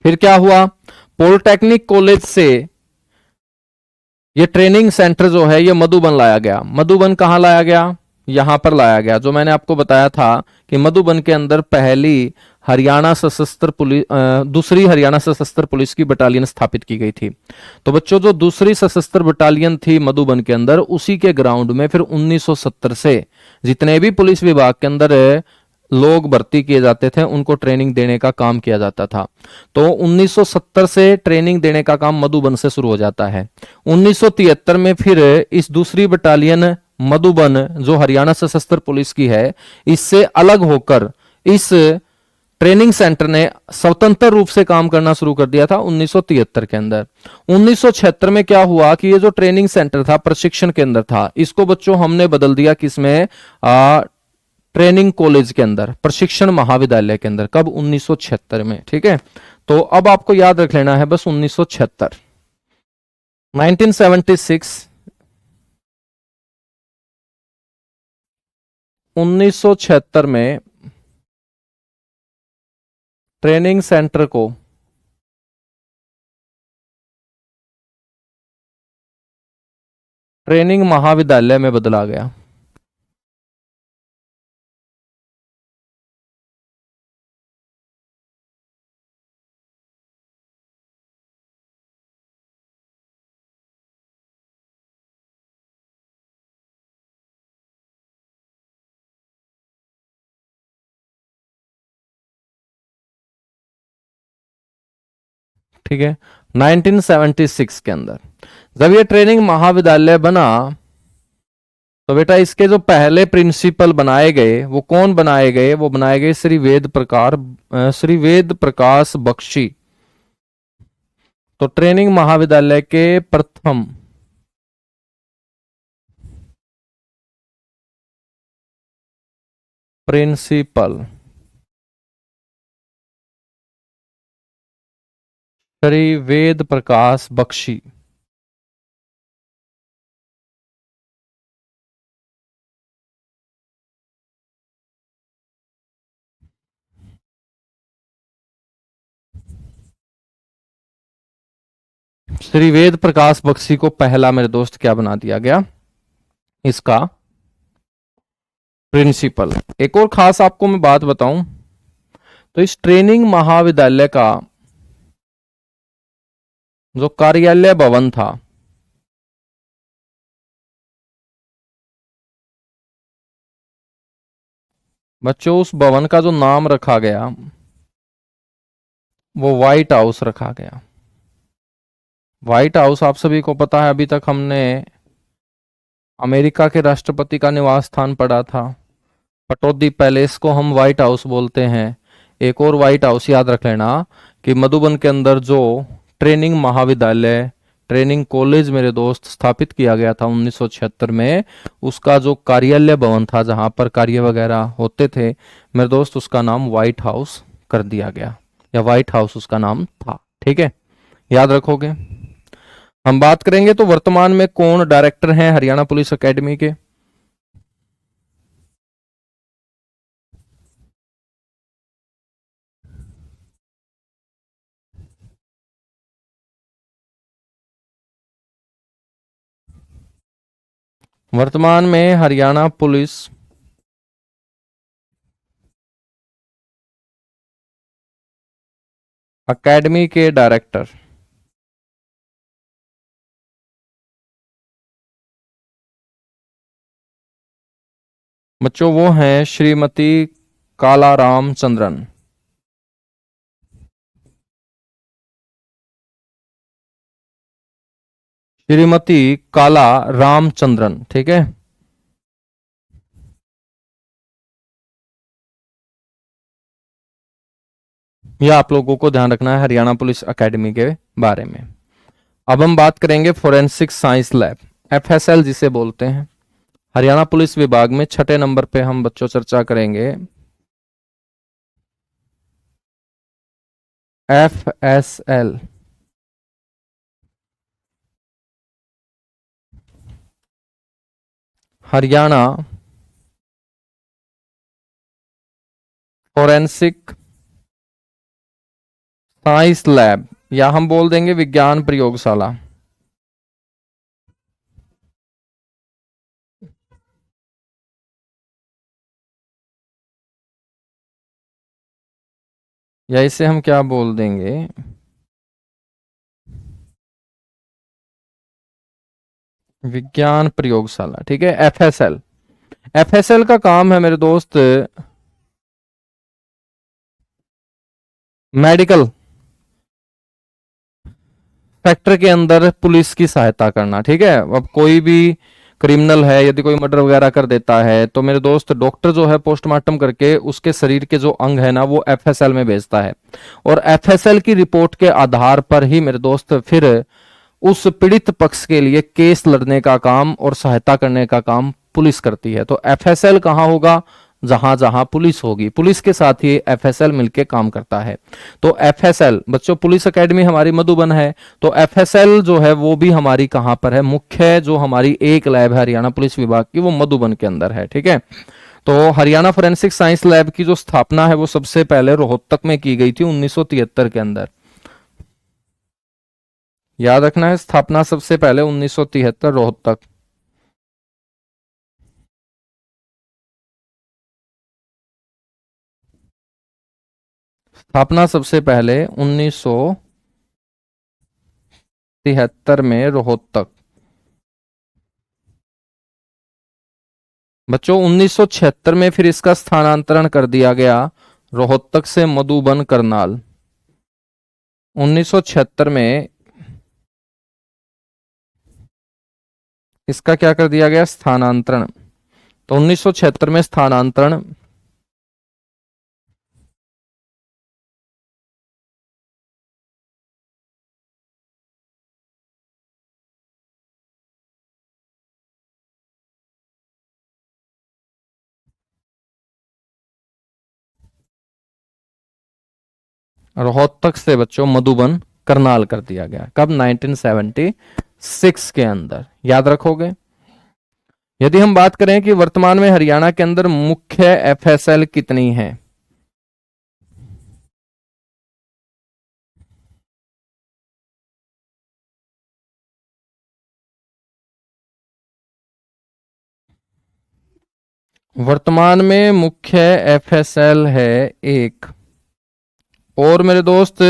फिर क्या हुआ, पॉलिटेक्निक कॉलेज से ये ट्रेनिंग सेंटर जो है ये मधुबन लाया गया। मधुबन कहां लाया गया, यहां पर लाया गया, जो मैंने आपको बताया था कि मधुबन के अंदर पहली हरियाणा सशस्त्र पुलिस दूसरी हरियाणा सशस्त्र पुलिस की बटालियन स्थापित की गई थी। तो बच्चों जो दूसरी सशस्त्र बटालियन थी मधुबन के अंदर, उसी के ग्राउंड में फिर 1970 से जितने भी पुलिस विभाग के अंदर लोग भर्ती किए जाते थे उनको ट्रेनिंग देने का काम किया जाता था। तो 1970 से ट्रेनिंग देने का काम मधुबन से शुरू हो जाता है। 1973 में फिर इस दूसरी बटालियन मधुबन जो हरियाणा सशस्त्र पुलिस की है, इससे अलग होकर इस ट्रेनिंग सेंटर ने स्वतंत्र रूप से काम करना शुरू कर दिया था 1973 के अंदर। 1976 में क्या हुआ कि ये जो ट्रेनिंग सेंटर था, प्रशिक्षण केंद्र था, इसको बच्चों हमने बदल दिया किसमें, ट्रेनिंग कॉलेज के अंदर, प्रशिक्षण महाविद्यालय के अंदर। कब, 1976 में। ठीक है, तो अब आपको याद रख लेना है बस 1976, 1976, 1976 में ट्रेनिंग सेंटर को ट्रेनिंग महाविद्यालय में बदला गया। ठीक है, 1976 के अंदर जब ये ट्रेनिंग महाविद्यालय बना तो बेटा इसके जो पहले प्रिंसिपल बनाए गए वो कौन बनाए गए, वो बनाए गए श्री वेद प्रकाश बख्शी। तो ट्रेनिंग महाविद्यालय के प्रथम प्रिंसिपल श्री वेद प्रकाश बख्शी। श्री वेद प्रकाश बख्शी को पहला मेरे दोस्त क्या बना दिया गया, इसका प्रिंसिपल। एक और खास आपको मैं बात बताऊं तो इस ट्रेनिंग महाविद्यालय का जो कार्यालय भवन था बच्चों, उस भवन का जो नाम रखा गया वो व्हाइट हाउस रखा गया। व्हाइट हाउस आप सभी को पता है, अभी तक हमने अमेरिका के राष्ट्रपति का निवास स्थान पढ़ा था। पटौदी पैलेस को हम व्हाइट हाउस बोलते हैं। एक और व्हाइट हाउस याद रख लेना कि मधुबन के अंदर जो ट्रेनिंग महाविद्यालय, ट्रेनिंग कॉलेज मेरे दोस्त स्थापित किया गया था 1976 में, उसका जो कार्यालय भवन था जहां पर कार्य वगैरह होते थे मेरे दोस्त, उसका नाम व्हाइट हाउस कर दिया गया, या व्हाइट हाउस उसका नाम था। ठीक है, याद रखोगे। हम बात करेंगे तो वर्तमान में कौन डायरेक्टर हैं हरियाणा पुलिस एकेडमी के। वर्तमान में हरियाणा पुलिस एकेडमी के डायरेक्टर बच्चों वो हैं श्रीमती कालाराम चंद्रन। श्रीमती काला रामचंद्रन, ठीक है। यह आप लोगों को ध्यान रखना है हरियाणा पुलिस एकेडमी के बारे में। अब हम बात करेंगे फोरेंसिक साइंस लैब, एफएसएल जिसे बोलते हैं। हरियाणा पुलिस विभाग में छठे नंबर पे हम बच्चों चर्चा करेंगे FSL. Haryana forensic science lab, या हम बोल देंगे विज्ञान प्रयोगशाला। या इसे हम क्या बोल देंगे, विज्ञान प्रयोगशाला। ठीक है, एफएसएल। एफएसएल का काम है मेरे दोस्त मेडिकल सेक्टर के अंदर पुलिस की सहायता करना। ठीक है, अब कोई भी क्रिमिनल है, यदि कोई मर्डर वगैरह कर देता है तो मेरे दोस्त डॉक्टर जो है पोस्टमार्टम करके उसके शरीर के जो अंग है ना वो एफएसएल में भेजता है, और एफएसएल की रिपोर्ट के आधार पर ही मेरे दोस्त फिर उस पीड़ित पक्ष के लिए केस लड़ने का काम और सहायता करने का काम पुलिस करती है। तो एफएसएल कहां होगा, जहां जहां पुलिस होगी, पुलिस के साथ ही एफएसएल मिलके काम करता है। तो एफएसएल बच्चों, पुलिस एकेडमी हमारी मधुबन है, तो एफएसएल जो है वो भी हमारी कहां पर है, मुख्य जो हमारी एक लैब है हरियाणा पुलिस विभाग की वो मधुबन के अंदर है। ठीक है, तो हरियाणा फोरेंसिक साइंस लैब की जो स्थापना है वो सबसे पहले रोहतक में की गई थी 1973 के अंदर। याद रखना है, स्थापना सबसे पहले 1973 रोहतक। स्थापना सबसे पहले 1973 में रोहतक। बच्चों 1976 में फिर इसका स्थानांतरण कर दिया गया रोहतक से मधुबन करनाल। 1976 में इसका क्या कर दिया गया, स्थानांतरण। तो 1976 में स्थानांतरण रोहतक से बच्चों मधुबन करनाल कर दिया गया। कब, 1976 के अंदर, याद रखोगे। यदि हम बात करें कि वर्तमान में हरियाणा के अंदर मुख्य एफएसएल कितनी है, वर्तमान में मुख्य एफएसएल है एक। और मेरे दोस्त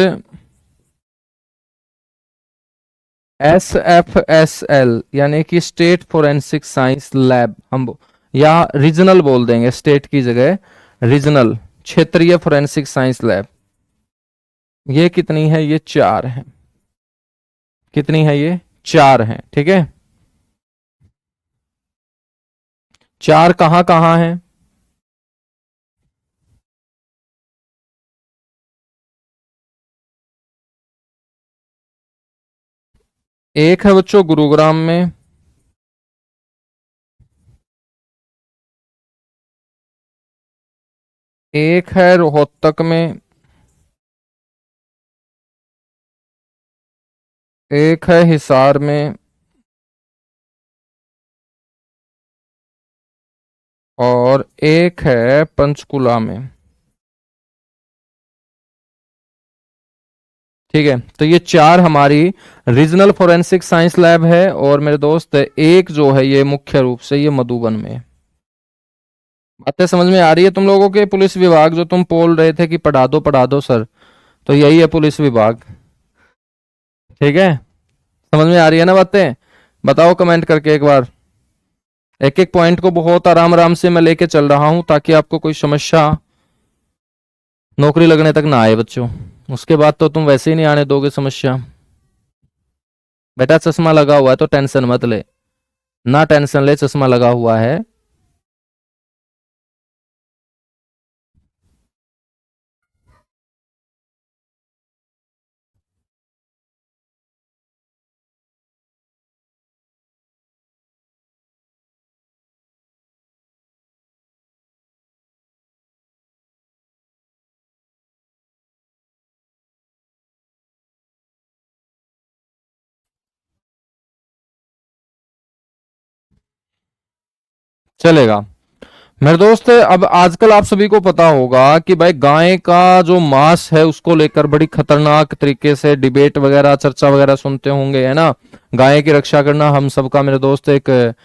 SFSL यानी कि स्टेट फोरेंसिक साइंस लैब, हम या रीजनल बोल देंगे, स्टेट की जगह रीजनल, क्षेत्रीय फोरेंसिक साइंस लैब, ये कितनी है, ये 4 है। कितनी है, ये 4 है। ठीक है, 4 कहां कहां है, एक है बच्चों गुरुग्राम में, एक है रोहतक में, एक है हिसार में, और एक है पंचकुला में। ठीक है, तो ये 4 हमारी रीजनल फोरेंसिक साइंस लैब है। और मेरे दोस्त एक जो है ये मुख्य रूप से ये मधुबन में है। बातें समझ में आ रही है तुम लोगों के। पुलिस विभाग जो तुम बोल रहे थे कि पढ़ा दो सर, तो यही है पुलिस विभाग। ठीक है, समझ में आ रही है ना बातें। बताओ कमेंट करके एक बार। एक एक पॉइंट को बहुत आराम आराम से मैं लेके चल रहा हूं ताकि आपको कोई समस्या नौकरी लगने तक ना आए बच्चों। उसके बाद तो तुम वैसे ही नहीं आने दोगे समस्या। बेटा चश्मा लगा हुआ है तो टेंशन मत ले, ना टेंशन ले, चश्मा लगा हुआ है। चलेगा मेरे दोस्त। अब आजकल आप सभी को पता होगा कि भाई गाय का जो मांस है उसको लेकर बड़ी खतरनाक तरीके से डिबेट वगैरह, चर्चा वगैरह सुनते होंगे, है ना। गाय की रक्षा करना हम सबका मेरे दोस्त एक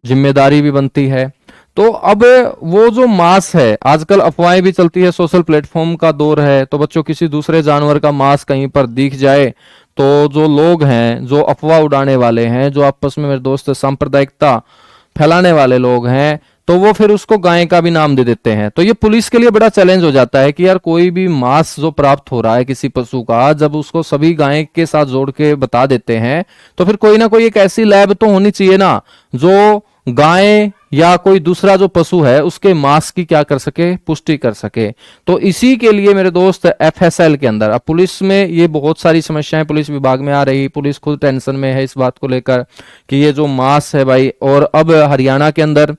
जिम्मेदारी भी बनती है। तो अब वो जो मांस है, आजकल अफवाहें भी चलती है, सोशल प्लेटफॉर्म का दौर है, तो बच्चों किसी दूसरे जानवर का मांस कहीं पर दिख जाए तो जो लोग हैं, जो अफवाह उड़ाने वाले हैं, जो आपस में मेरे दोस्त सांप्रदायिकता फैलाने वाले लोग हैं, तो वो फिर उसको गाय का भी नाम दे देते हैं। तो ये पुलिस के लिए बड़ा चैलेंज हो जाता है कि यार कोई भी मांस जो प्राप्त हो रहा है किसी पशु का, जब उसको सभी गाय के साथ जोड़ के बता देते हैं, तो फिर कोई ना कोई एक ऐसी लैब तो होनी चाहिए ना जो गाय या कोई दूसरा जो पशु है उसके मांस की क्या कर सके, पुष्टि कर सके। तो इसी के लिए मेरे दोस्त एफएसएल के अंदर, अब पुलिस में ये बहुत सारी समस्याएं पुलिस विभाग में आ रही, पुलिस खुद टेंशन में है इस बात को लेकर कि ये जो मांस है भाई। और अब हरियाणा के अंदर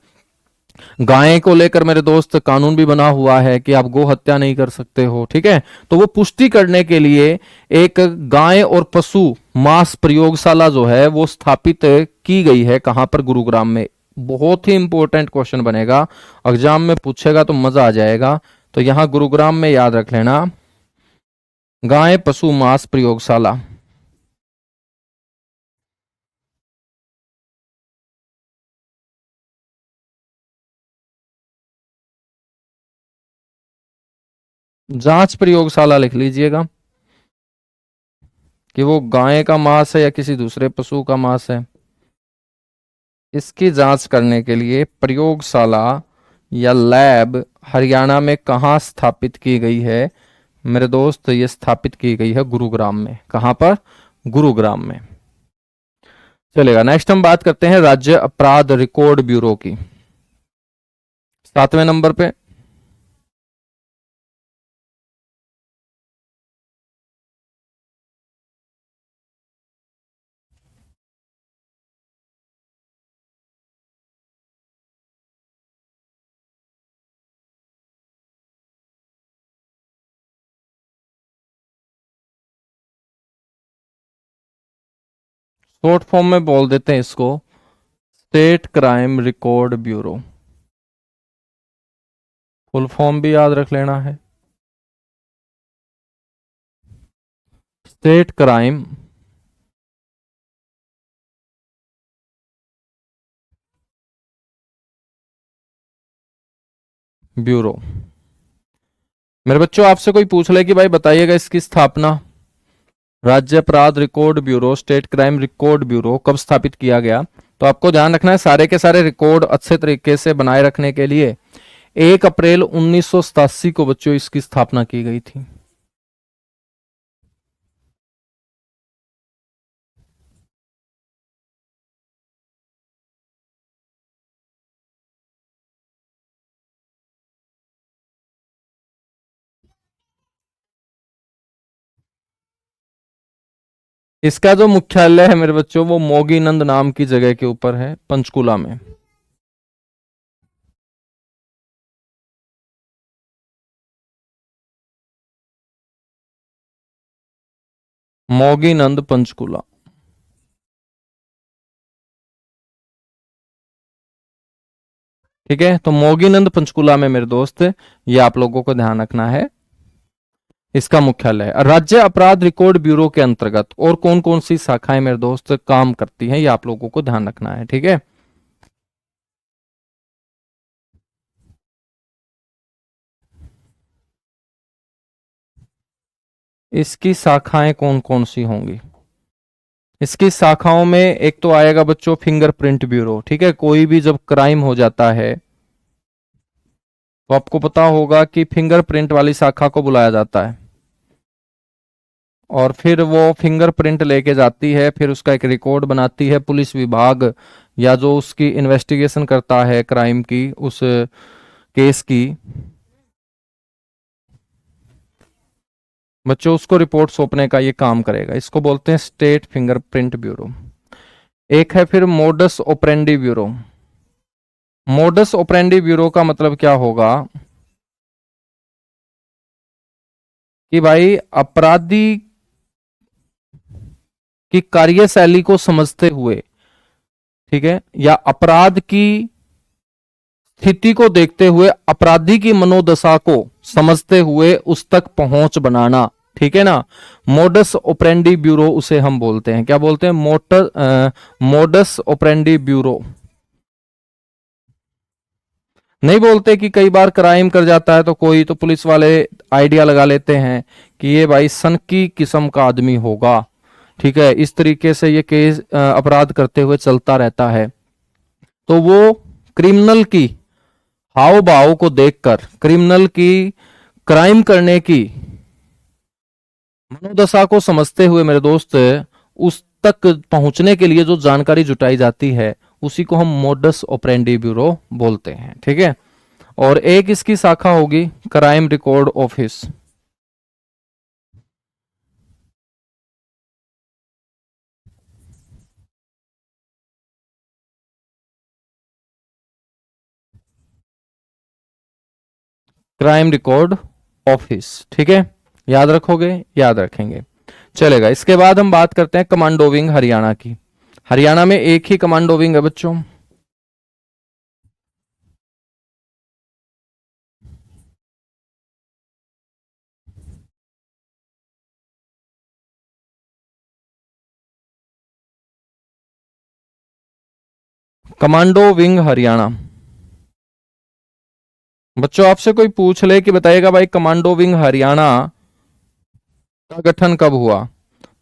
गाय को लेकर मेरे दोस्त कानून भी बना हुआ है कि आप गो हत्या नहीं कर सकते हो। ठीक है, तो वो पुष्टि करने के लिए एक गाय और पशु मांस प्रयोगशाला जो है वो स्थापित की गई है। कहां पर, गुरुग्राम में। बहुत ही इंपॉर्टेंट क्वेश्चन बनेगा, एग्जाम में पूछेगा तो मजा आ जाएगा। तो यहां गुरुग्राम में याद रख लेना, गाय पशु मांस प्रयोगशाला। जांच प्रयोगशाला लिख लीजिएगा कि वो गाय का मांस है या किसी दूसरे पशु का मांस है। इसकी जांच करने के लिए प्रयोगशाला या लैब हरियाणा में कहाँ स्थापित की गई है, मेरे दोस्त ये स्थापित की गई है गुरुग्राम में। कहां पर? गुरुग्राम में। चलेगा, नेक्स्ट हम बात करते हैं राज्य अपराध रिकॉर्ड ब्यूरो की, 7वें नंबर पे। शॉर्ट फॉर्म में बोल देते हैं इसको state crime record bureau. Full form भी याद रख लेना है, स्टेट क्राइम ब्यूरो। मेरे बच्चों, आपसे कोई पूछ ले कि भाई बताइएगा इसकी स्थापना, राज्य अपराध record bureau, state crime record bureau कब स्थापित किया गया, तो आपको ध्यान रखना है सारे के सारे रिकॉर्ड अच्छे तरीके से बनाए रखने के लिए 1 अप्रैल 1987 को बच्चों इसकी स्थापना की गई थी। इसका जो मुख्यालय है मेरे बच्चों वो मोगीनंद नाम की जगह के ऊपर है, पंचकुला में। मोगीनंद पंचकुला। ठीक है, तो मोगीनंद पंचकुला में मेरे दोस्त ये आप लोगों को ध्यान रखना है, इसका मुख्यालय है। राज्य अपराध रिकॉर्ड ब्यूरो के अंतर्गत और कौन कौन सी शाखाएं मेरे दोस्त काम करती हैं, ये आप लोगों को ध्यान रखना है। ठीक है, इसकी शाखाएं कौन कौन सी होंगी? इसकी शाखाओं में एक तो आएगा बच्चों फिंगरप्रिंट ब्यूरो। ठीक है, कोई भी जब क्राइम हो जाता है तो आपको पता होगा कि फिंगरप्रिंट वाली शाखा को बुलाया जाता है और फिर वो फिंगरप्रिंट लेके जाती है, फिर उसका एक रिकॉर्ड बनाती है पुलिस विभाग, या जो उसकी इन्वेस्टिगेशन करता है क्राइम की, उस केस की, बच्चों उसको रिपोर्ट सौंपने का ये काम करेगा। इसको बोलते हैं स्टेट फिंगरप्रिंट ब्यूरो। एक है फिर modus operandi bureau. Modus operandi bureau का मतलब क्या होगा कि भाई अपराधी की कार्यशैली को समझते हुए, ठीक है, या अपराध की स्थिति को देखते हुए, अपराधी की मनोदशा को समझते हुए उस तक पहुंच बनाना। ठीक है ना, मोडस ओपरेंडी ब्यूरो उसे हम बोलते हैं। क्या बोलते हैं? Modus operandi bureau. नहीं बोलते कि कई बार क्राइम कर जाता है तो कोई तो पुलिस वाले आइडिया लगा लेते हैं कि ये भाई सनकी किस्म का आदमी होगा, ठीक है, इस तरीके से ये केस अपराध करते हुए चलता रहता है, तो वो क्रिमिनल की हाव भाव को देखकर, क्रिमिनल की क्राइम करने की मनोदशा को समझते हुए मेरे दोस्त उस तक पहुंचने के लिए जो जानकारी जुटाई जाती है उसी को हम मोडस ऑपरेंडी ब्यूरो बोलते हैं। ठीक है, और एक इसकी शाखा होगी crime record office. Crime record office. ठीक है, याद रखोगे? याद रखेंगे, चलेगा। इसके बाद हम बात करते हैं कमांडो विंग हरियाणा की। हरियाणा में एक ही कमांडो विंग है बच्चों। Commando wing Haryana. बच्चों आपसे कोई पूछ ले कि बताइएगा भाई कमांडो विंग हरियाणा का गठन कब हुआ,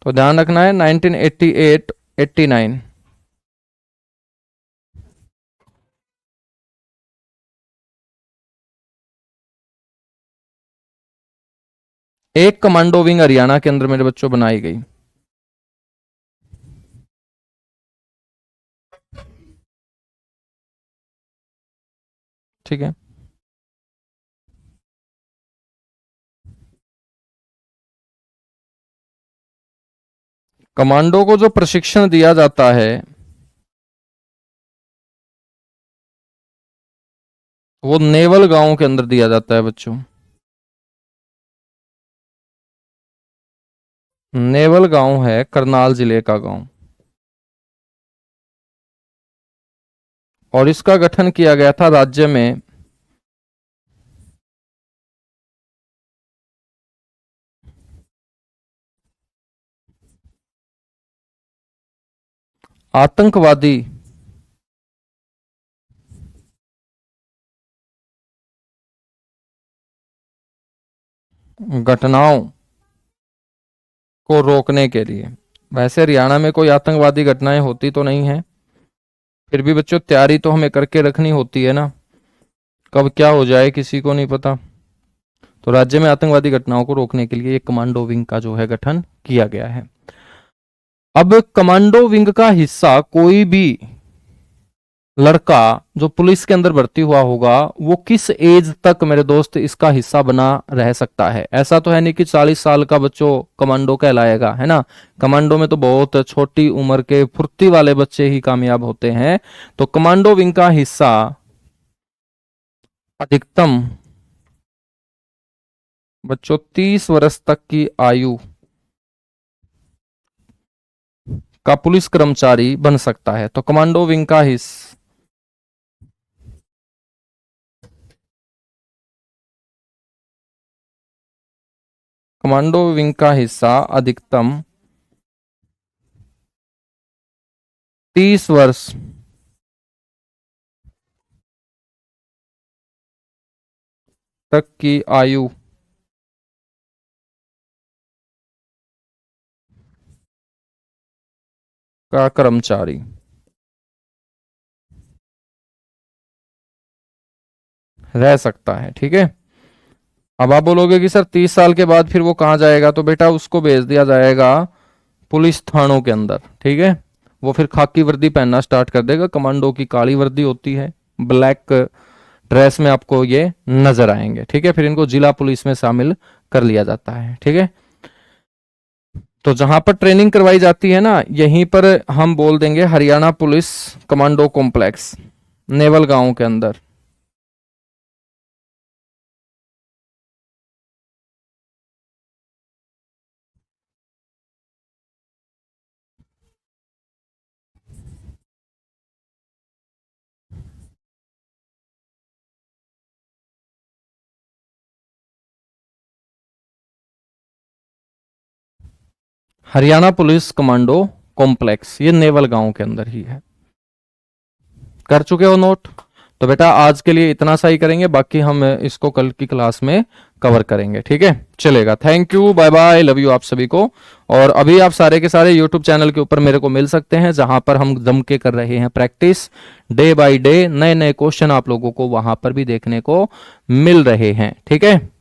तो ध्यान रखना है 1988 89। एक कमांडो विंग हरियाणा के अंदर मेरे बच्चों बनाई गई। ठीक है, कमांडो को जो प्रशिक्षण दिया जाता है वो नेवल गांव के अंदर दिया जाता है बच्चों। नेवल गांव है करनाल जिले का गांव, और इसका गठन किया गया था राज्य में आतंकवादी घटनाओं को रोकने के लिए। वैसे हरियाणा में कोई आतंकवादी घटनाएं होती तो नहीं है, फिर भी बच्चों तैयारी तो हमें करके रखनी होती है ना, कब क्या हो जाए किसी को नहीं पता। तो राज्य में आतंकवादी घटनाओं को रोकने के लिए एक कमांडो विंग का जो है गठन किया गया है। अब कमांडो विंग का हिस्सा कोई भी लड़का जो पुलिस के अंदर भर्ती हुआ होगा वो किस एज तक मेरे दोस्त इसका हिस्सा बना रह सकता है? ऐसा तो है नहीं कि 40 साल का बच्चों कमांडो कहलाएगा, है ना। कमांडो में तो बहुत छोटी उम्र के फुर्ती वाले बच्चे ही कामयाब होते हैं। तो कमांडो विंग का हिस्सा अधिकतम बच्चों 30 वर्ष तक की आयु का पुलिस कर्मचारी बन सकता है। तो कमांडो विंग का हिस्सा कमांडो विंग का हिस्सा अधिकतम 30 वर्ष तक की आयु का कर्मचारी रह सकता है। ठीक है, अब आप बोलोगे कि सर 30 साल के बाद फिर वो कहाँ जाएगा? तो बेटा उसको भेज दिया जाएगा पुलिस थानों के अंदर। ठीक है, वो फिर खाकी वर्दी पहनना स्टार्ट कर देगा। कमांडो की काली वर्दी होती है, ब्लैक ड्रेस में आपको ये नजर आएंगे। ठीक है, फिर इनको जिला पुलिस में शामिल कर लिया जाता है। ठीक है, तो जहां पर ट्रेनिंग करवाई जाती है ना, यहीं पर हम बोल देंगे Haryana police commando complex, naval गांव के अंदर। हरियाणा पुलिस कमांडो कॉम्प्लेक्स, ये नेवल गांव के अंदर ही है। कर चुके हो नोट? तो बेटा आज के लिए इतना सा ही करेंगे, बाकी हम इसको कल की क्लास में कवर करेंगे। ठीक है, चलेगा। Thank you, bye bye, love you आप सभी को। और अभी आप सारे के सारे यूट्यूब चैनल के ऊपर मेरे को मिल सकते हैं, जहां पर हम जम के कर रहे हैं प्रैक्टिस डे बाय डे। नए नए क्वेश्चन आप लोगों को वहां पर भी देखने को मिल रहे हैं। ठीक है।